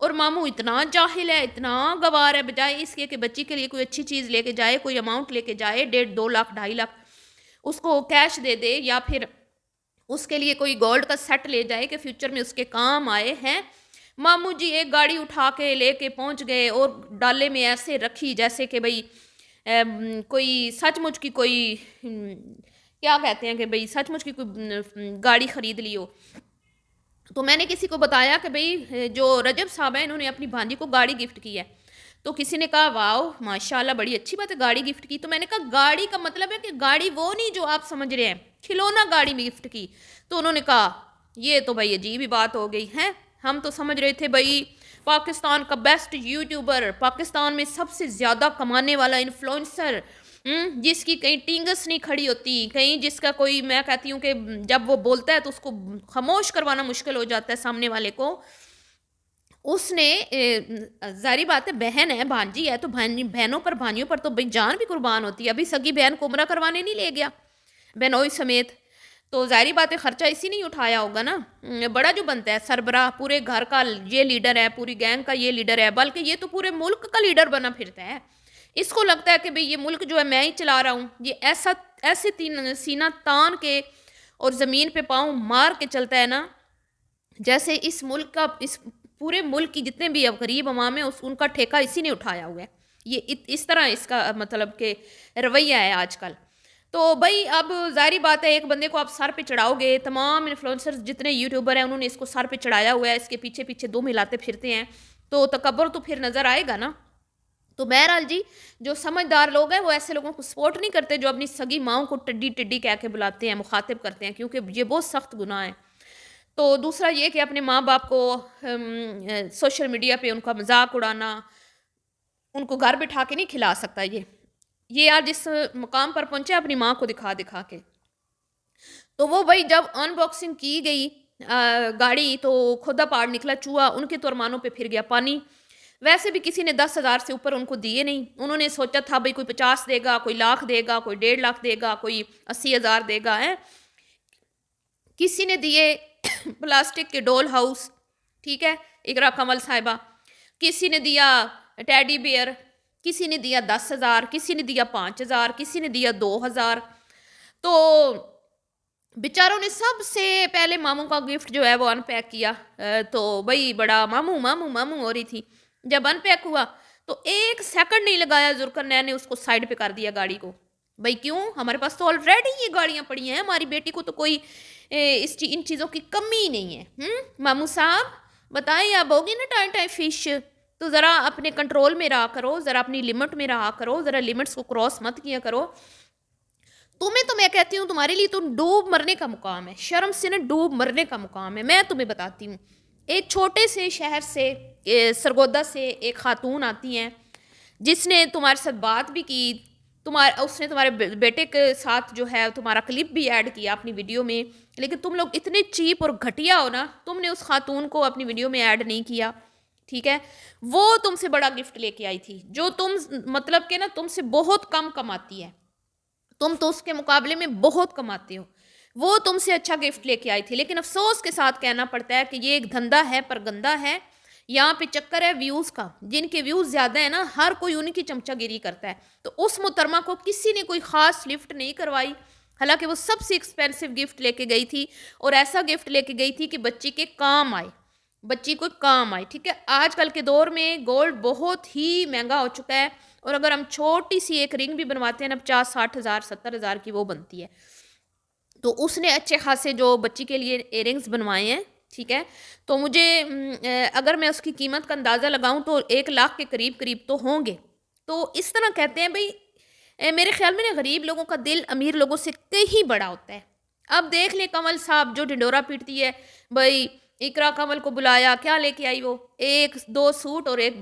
اور ماموں اتنا جاہل ہے، اتنا گوار ہے، بجائے اس کے کہ بچی کے لیے کوئی اچھی چیز لے کے جائے، کوئی اماؤنٹ لے کے جائے 1.5 2 لاکھ 2.5 لاکھ اس کو کیش دے دے، یا پھر اس کے لیے کوئی گولڈ کا سیٹ لے جائے کہ فیوچر میں اس کے کام آئے ہیں، ماموں جی ایک گاڑی اٹھا کے لے کے پہنچ گئے اور ڈالے میں ایسے رکھی جیسے کہ بھئی کوئی سچ مچ کی کوئی کیا کہتے ہیں کہ بھئی سچ مچ کی کوئی گاڑی خرید لی ہو۔ تو میں نے کسی کو بتایا کہ بھئی جو رجب صاحب ہیں انہوں نے اپنی بھانجی کو گاڑی گفٹ کی ہے، تو کسی نے کہا واؤ ماشاءاللہ بڑی اچھی بات ہے گاڑی گفٹ کی، تو میں نے کہا گاڑی کا مطلب ہے کہ گاڑی وہ نہیں جو آپ سمجھ رہے ہیں، کھلونا گاڑی میں گفٹ کی۔ تو انہوں نے کہا یہ تو بھئی عجیب ہی بات ہو گئی ہے، ہم تو سمجھ رہے تھے بھئی پاکستان کا بیسٹ یوٹیوبر، پاکستان میں سب سے زیادہ کمانے والا انفلوئنسر، جس کی کہیں ٹینگس نہیں کھڑی ہوتی، کہیں جس کا کوئی، میں کہتی ہوں کہ جب وہ بولتا ہے تو اس کو خاموش کروانا مشکل ہو جاتا ہے سامنے والے کو، اس نے ظاہری بات ہے بہن ہے بھانجی ہے تو بہنوں پر بھانجیوں پر تو بھئی جان بھی قربان ہوتی ہے، ابھی سگی بہن کو عمرہ کروانے نہیں لے گیا بہنوئی سمیت، تو ظاہری بات ہے خرچہ اسی نہیں اٹھایا ہوگا نا، بڑا جو بنتا ہے سربراہ پورے گھر کا یہ لیڈر ہے، پوری گینگ کا یہ لیڈر ہے، بلکہ یہ تو پورے ملک کا لیڈر بنا پھرتا ہے، اس کو لگتا ہے کہ بھئی یہ ملک جو ہے میں ہی چلا رہا ہوں، یہ ایسے سینہ تان کے اور زمین پہ پاؤں مار کے چلتا ہے نا، جیسے اس ملک کا، اس پورے ملک کی جتنے بھی غریب عوام ہیں ان کا ٹھیکہ اسی نے اٹھایا ہوا ہے، یہ اس طرح اس کا مطلب کہ رویہ ہے آج کل۔ تو بھئی اب ظاہری بات ہے ایک بندے کو آپ سر پہ چڑھاؤ گے، تمام انفلوئنسرز جتنے یوٹیوبر ہیں انہوں نے اس کو سر پہ چڑھایا ہوا ہے، اس کے پیچھے پیچھے دم ہلاتے پھرتے ہیں، تو تکبر تو پھر نظر آئے گا نا۔ تو بہرحال جی جو سمجھدار لوگ ہیں وہ ایسے لوگوں کو سپورٹ نہیں کرتے جو اپنی سگی ماؤں کو ٹڈی ٹڈی کہہ کے بلاتے ہیں، مخاطب کرتے ہیں، کیونکہ یہ بہت سخت گناہ ہے۔ تو دوسرا یہ کہ اپنے ماں باپ کو سوشل میڈیا پہ ان کا مذاق اڑانا، ان کو گھر بٹھا کے نہیں کھلا سکتا، یہ آج اس مقام پر پہنچے اپنی ماں کو دکھا دکھا کے۔ تو وہ بھائی جب ان باکسنگ کی گئی گاڑی تو کھودا پاڑ نکلا چوہا، ان کے تو ارمانوں پہ پھر گیا پانی، ویسے بھی کسی نے 10,000 سے اوپر ان کو دیے نہیں، انہوں نے سوچا تھا بھائی کوئی 50 دے گا، کوئی لاکھ دے گا، کوئی 1.5 لاکھ دے گا، کوئی 80,000 دے گا، کسی نے دیے پلاسٹک کے ڈول ہاؤس، ٹھیک ہے، اقرا کمل صاحبہ، کسی نے دیا ٹیڈی بیئر، کسی نے دیا 10,000، کسی نے دیا 5,000، کسی نے دیا 2,000، تو بیچاروں نے سب سے پہلے ماموں کا گفٹ جو ہے وہ ان پیک کیا، تو بھائی بڑا ماموں ماموں ماموں ہو رہی تھی، جب ان پیک ہوا تو ایک سیکنڈ نہیں لگایا ذوالقرنین نے اس کو سائڈ پہ کر دیا گاڑی کو، بھائی کیوں، ہمارے پاس تو آلریڈی یہ گاڑیاں پڑی ہیں، ہماری بیٹی کو تو کوئی ان چیزوں کی کمی نہیں ہے، ماموں صاحب بتائیں اب ہوگی نا ٹائم ٹائم فش، تو ذرا اپنے کنٹرول میں رہا کرو، ذرا اپنی لمٹ میں رہا کرو، ذرا لمٹس کو کراس مت کیا کرو، تمہیں تو میں کہتی ہوں تمہارے لیے تو ڈوب مرنے کا مقام ہے، شرم سے نہ ڈوب مرنے کا مقام ہے، میں تمہیں بتاتی ہوں، ایک چھوٹے سے شہر سے سرگودا سے ایک خاتون آتی ہیں جس نے تمہارے ساتھ بات بھی کی، اس نے تمہارے بیٹے کے ساتھ جو ہے تمہارا کلپ بھی ایڈ کیا اپنی ویڈیو میں، لیکن تم لوگ اتنے چیپ اور گھٹیا ہو نا، تم نے اس خاتون کو اپنی ویڈیو میں ایڈ نہیں کیا، ٹھیک ہے، وہ تم سے بڑا گفٹ لے کے آئی تھی، جو تم مطلب کہ نا تم سے بہت کم کماتی ہے، تم تو اس کے مقابلے میں بہت کماتے ہو، وہ تم سے اچھا گفٹ لے کے آئی تھی، لیکن افسوس کے ساتھ کہنا پڑتا ہے کہ یہ ایک دھندا ہے پر گندا ہے، یہاں پہ چکر ہے ویوز کا، جن کے ویوز زیادہ ہیں نا ہر کوئی ان کی چمچہ گیری کرتا ہے، تو اس محترمہ کو کسی نے کوئی خاص لفٹ نہیں کروائی، حالانکہ وہ سب سے ایکسپینسو گفٹ لے کے گئی تھی، اور ایسا گفٹ لے کے گئی تھی کہ بچی کے کام آئے، بچی کو کام آئے، ٹھیک ہے، آج کل کے دور میں گولڈ بہت ہی مہنگا ہو چکا ہے، اور اگر ہم چھوٹی سی ایک رنگ بھی بنواتے ہیں نا 50-60 ہزار 70,000 کی وہ بنتی ہے، تو اس نے اچھے خاصے جو بچی کے لیے ایئرنگز بنوائے ہیں، ٹھیک ہے، تو مجھے اگر میں اس کی قیمت کا اندازہ لگاؤں تو 1 لاکھ کے قریب تو ہوں گے، تو اس طرح کہتے ہیں بھئی میرے خیال میں نا غریب لوگوں کا دل امیر لوگوں سے کہیں بڑا ہوتا ہے، اب دیکھ لیں کمل صاحب جو ڈنڈورا پیٹتی ہے، بھئی اقرا کمل کو بلایا، کیا لے کے آئی وہ 1-2 سوٹ اور ایک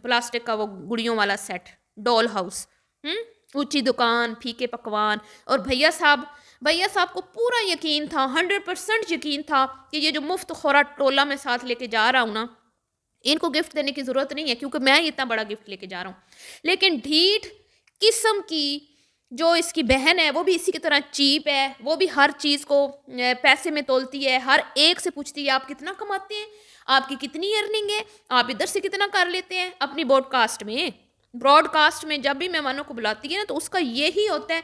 پلاسٹک کا وہ گڑیوں والا سیٹ ڈول ہاؤس، اونچی دکان، پھیکے پکوان، اور بھیا صاحب کو پورا یقین تھا، 100% یقین تھا کہ یہ جو مفت خورا ٹولہ میں ساتھ لے کے جا رہا ہوں نا، ان کو گفٹ دینے کی ضرورت نہیں ہے کیونکہ میں اتنا بڑا گفٹ لے کے جا رہا ہوں، لیکن ڈھیٹ قسم کی جو اس کی بہن ہے وہ بھی اسی کی طرح چیپ ہے، وہ بھی ہر چیز کو پیسے میں تولتی ہے، ہر ایک سے پوچھتی ہے آپ کتنا کماتے ہیں، آپ کی کتنی ارننگ ہے, آپ ادھر سے کتنا کر لیتے ہیں اپنی براڈ کاسٹ میں جب بھی مہمانوں کو بلاتی ہے نا تو اس کا یہی ہوتا ہے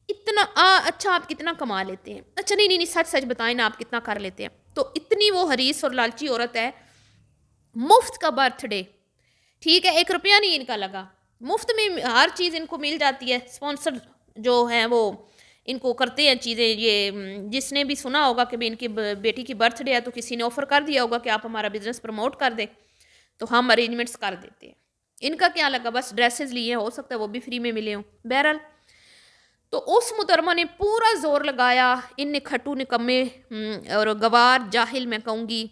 اتنا اچھا آپ کتنا کما لیتے ہیں, اچھا نہیں سچ بتائیں نا آپ کتنا کر لیتے ہیں. تو اتنی وہ حریص اور لالچی عورت ہے. مفت کا برتھ ڈے, ٹھیک ہے, 1 روپیہ نہیں ان کا لگا, مفت میں ہر چیز ان کو مل جاتی ہے. اسپانسر جو ہیں وہ ان کو کرتے ہیں چیزیں. یہ جس نے بھی سنا ہوگا کہ ان کی بیٹی کی برتھ ڈے ہے تو کسی نے آفر کر دیا ہوگا کہ آپ ہمارا بزنس پروموٹ کر دیں, تو ہم ارینجمنٹس کر دیتے ہیں. ان کا کیا لگا, بس ڈریسز لیے ہیں, ہو سکتا ہے وہ بھی فری میں ملے ہوں. بہرحال تو اس محترمہ نے پورا زور لگایا. ان نے کھٹو نکمے اور گوار جاہل میں کہوں گی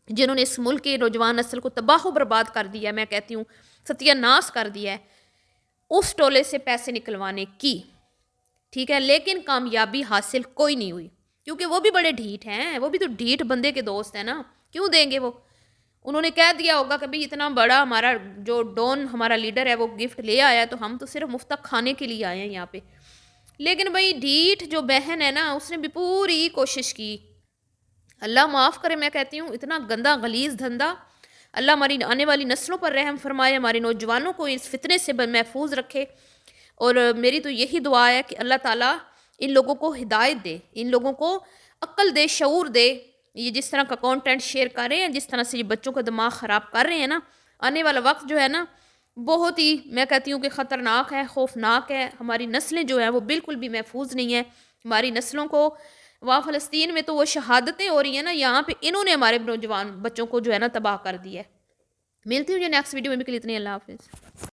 جنہوں نے اس ملک کے نوجوان نسل کو تباہ و برباد کر دیا ہے, میں کہتی ہوں ستیہ ناش کر دیا ہے, اس ٹولے سے پیسے نکلوانے کی. ٹھیک ہے, لیکن کامیابی حاصل کوئی نہیں ہوئی کیونکہ وہ بھی بڑے ڈھیٹ ہیں. وہ بھی تو ڈھیٹ بندے کے دوست ہیں نا, کیوں دیں گے وہ. انہوں نے کہہ دیا ہوگا کہ بھئی اتنا بڑا ہمارا جو ڈون ہمارا لیڈر ہے وہ گفٹ لے آیا تو ہم تو صرف مفت کھانے کے لیے آئے ہیں یہاں پہ. لیکن بھئی ڈھیٹ جو بہن ہے نا اس نے بھی پوری کوشش کی. اللہ معاف کرے, میں کہتی ہوں اتنا گندا غلیظ دھندا. اللہ ہماری آنے والی نسلوں پر رحم فرمائے, ہمارے نوجوانوں کو اس فتنے سے محفوظ رکھے. اور میری تو یہی دعا ہے کہ اللہ تعالیٰ ان لوگوں کو ہدایت دے, ان لوگوں کو عقل دے, شعور دے. یہ جس طرح کا کانٹینٹ شیئر کر رہے ہیں, جس طرح سے یہ بچوں کا دماغ خراب کر رہے ہیں نا, آنے والا وقت جو ہے نا بہت ہی میں کہتی ہوں کہ خطرناک ہے, خوفناک ہے. ہماری نسلیں جو ہیں وہ بالکل بھی محفوظ نہیں ہیں. ہماری نسلوں کو وہاں فلسطین میں تو وہ شہادتیں ہو رہی ہیں نا, یہاں پہ انہوں نے ہمارے نوجوان بچوں کو جو ہے نا تباہ کر دیا ہے. ملتی ہوں جو نیکسٹ ویڈیو میں بھی کے لیے اتنے. اللہ حافظ.